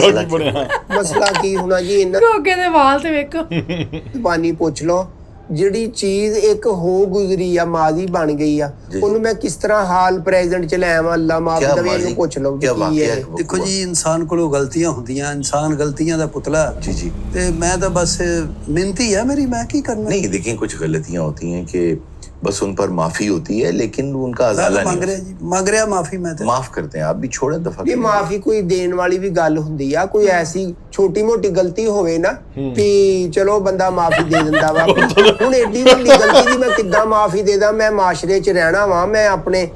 ਮਸਲਾ ਕੀ ਹੋਣਾ ਜੀ ਇਹਨਾਂ ਗੋਗੇ ਦੇ ਵਾਲ ਤੇ ਵੇਖੋ ਜ਼ਬਾਨੀ ਪੁੱਛ ਲਓ ਜਿਹੜੀ ਚੀਜ਼ ਇੱਕ ਹੋ ਗੁਜ਼ਰੀ ਆ ਮਾਜ਼ੀ ਬਣ ਗਈ ਆ ਉਹਨੂੰ ਮੈਂ ਕਿਸ ਤਰ੍ਹਾਂ ਹਾਲ ਪ੍ਰੈਜ਼ੈਂਟ ਚ ਲੈ ਆਵਾਂ ਅੱਲਾ ਮਾਫ ਦੇਵੇ ਇਹਨੂੰ ਪੁੱਛ ਲਓ ਕੀ ਹੈ। ਦੇਖੋ ਜੀ ਇਨਸਾਨ ਕੋਲੋਂ ਗਲਤੀਆਂ ਹੁੰਦੀਆਂ ਇਨਸਾਨ ਗਲਤੀਆਂ ਦਾ ਪੁਤਲਾ जी ਤੇ ਮੈਂ ਤਾਂ ਬਸ ਮਿਹਨਤੀ ਆ ਮੇਰੀ मैं की करना नहीं देखिए कुछ गलतियां होती हैं कि बस उन पर माफी होती है लेकिन उनका अजाला मांग रहा माफी मैं तो माफ करते हैं आप भी छोड़े दफा ਇਹ ਮਾਫੀ ਕੋਈ ਦੇਣ ਵਾਲੀ ਵੀ ਗੱਲ ਹੁੰਦੀ ਆ ਕੋਈ ਐਸੀ ਛੋਟੀ ਮੋਟੀ ਗਲਤੀ ਹੋਵੇ ਨਾ ਵੀ ਚਲੋ ਬੰਦਾ ਮਾਫੀ ਦੇ ਦਿੰਦਾ ਵਾ ਹੁਣ ਏਡੀ ਵੱਡੀ ਗਲਤੀ ਦੀ ਮੈਂ ਕਿੱਦਾਂ ਮਾਫੀ ਦੇ ਦਾਂ ਮੈਂ ਮਾਸ਼ਰੇ 'ਚ ਰਹਿਣਾ ਵਾਂ ਮੈਂ ਆਪਣੇ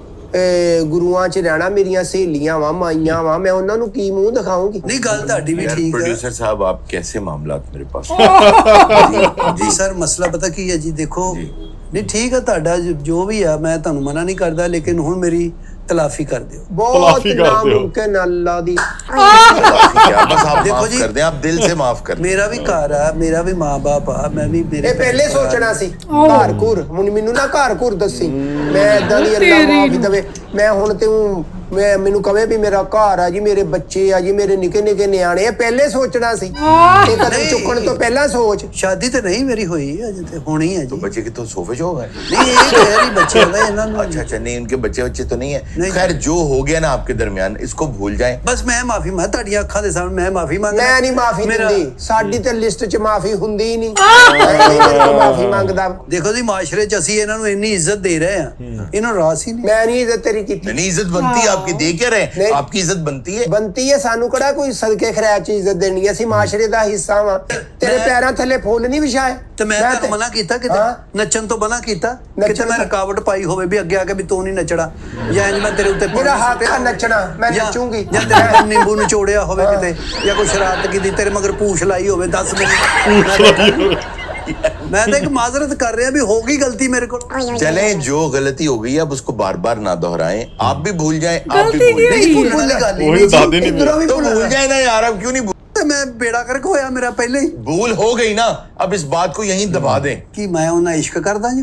ਗੁਰੂਆਂ 'ਚ ਰਹਿਣਾ ਮੇਰੀਆਂ ਸਹੇਲੀਆਂ ਵਾਂ ਮਾਈਆਂ ਵਾਂ ਮੈਂ ਉਹਨਾਂ ਨੂੰ ਕੀ ਮੂੰਹ ਦਿਖਾਉਂਗੀ नहीं गल ਤੁਹਾਡੀ भी ठीक है प्रोड्यूसर साहब आप कैसे मामलात मेरे पास जी सर मसला पता की है जी देखो नहीं ठीक है ਤੁਹਾਡਾ ਜੋ ਵੀ ਆ ਮੈਂ ਤੁਹਾਨੂੰ ਮਨਾ ਨਹੀਂ ਕਰਦਾ ਲੇਕਿਨ ਹੁਣ ਮੇਰੀ तलाफी कर दियो बहुत नामुमकिन अल्लाह दी बस आप देखो जी कर दें आप दिल से माफ कर मेरा भी घर है मेरा भी माँ बाप है मैं भी मेरे पहले सोचना सी घर घुर हुन मैनू ना घर घुर दसी मैं इदां दी अल्लाह माफी देवे मैं हुन ते मैं मैनू कहे भी मेरा घर आ जी मेरे बच्चे आ जी मेरे निके निके न्याणे पहले सोचना सी ये कदम चुकण तो पहला सोच शादी तो नहीं मेरी हुई है अजे ते होनी है तो जी बच्चे के तो सोफे जो हो गए नहीं ये कह रही बच्चे है इन्हां नु अच्छा अच्छा नहीं उनके बच्चे बच्चे तो नहीं है खैर जो हो गया ना आपके दरमियान इसको भूल जाएं बस मैं माफी मैं ਤੁਹਾਡੀਆਂ ਅੱਖਾਂ ਦੇ ਸਾਹਮਣੇ मैं माफी मांग मैं नहीं माफी दिंदी साडी ते लिस्ट च माफी हुंदी ही नहीं माफी मांगदा देखो जी माशरे च ਅਸੀਂ ਇਹਨਾਂ ਨੂੰ ਇੰਨੀ ਇੱਜ਼ਤ ਦੇ ਰਹੇ ਆ ਇਹਨਾਂ ਨੂੰ ਰਾਸ ਹੀ ਨਹੀਂ मैं नहीं इज्जत तेरी कीती नहीं इज्जत बनती है आपकी दे क्या रहे आपकी इज्जत बनती है बनती है सानू कड़ा कोई सदके खैर च इज्जत देनी है ਅਸੀਂ ਮਾਸ਼ਰੇ ਦਾ ਹਿੱਸਾ ਵਾਂ ਤੇਰੇ ਪੈਰਾਂ ਥੱਲੇ ਫੁੱਲ ਨਹੀਂ ਵਿਛਾਏ ਤੇ ਮੈਂ ਤੁਹਾਨੂੰ ਮਨਾ ਕੀਤਾ ਕਿਤੇ ਨੱਚਣ ਤੋਂ ਮਨਾ ਕੀਤਾ ਕਿਤੇ ਮੈਂ ਰੁਕਾਵਟ ਪਾਈ ਹੋਵੇ ਵੀ ਅੱਗੇ ਆ ਕੇ ਵੀ ਤੂੰ ਨਹੀਂ ਨੱਚਣਾ ਜਾਂ ਇੰਜ ਮੈਂ ਤੇਰੇ ਉੱਤੇ ਮੇਰਾ ਹੱਥ ਆ ਨੱਚਣਾ ਮੈਂ ਨੱਚੂਗੀ ਜਾਂ ਤੇਰੇ ਨਿੰਬੂ ਨਿਚੋੜਿਆ ਹੋਵੇ ਕਿਤੇ ਜਾਂ ਕੋਈ ਸ਼ਰਾਰਤ ਕੀਤੀ ਤੇਰੇ ਮਗਰ ਪੂਛ ਲਾਈ ਹੋਵੇ ਦੱਸ ਮੈਨੂੰ मैं तो एक माजरत कर रहा भी होगी गलती मेरे को चले जो गलती हो गई अब उसको बार बार ना दोहराएं आप भी भूल जाएं आप भी भूल जाए ना यार अब क्यों नहीं मैं बेड़ा करके होया मेरा पहले ही भूल हो गई ना अब इस बात को यहीं दबा दें कि मैं उन्हें इश्क करदा जी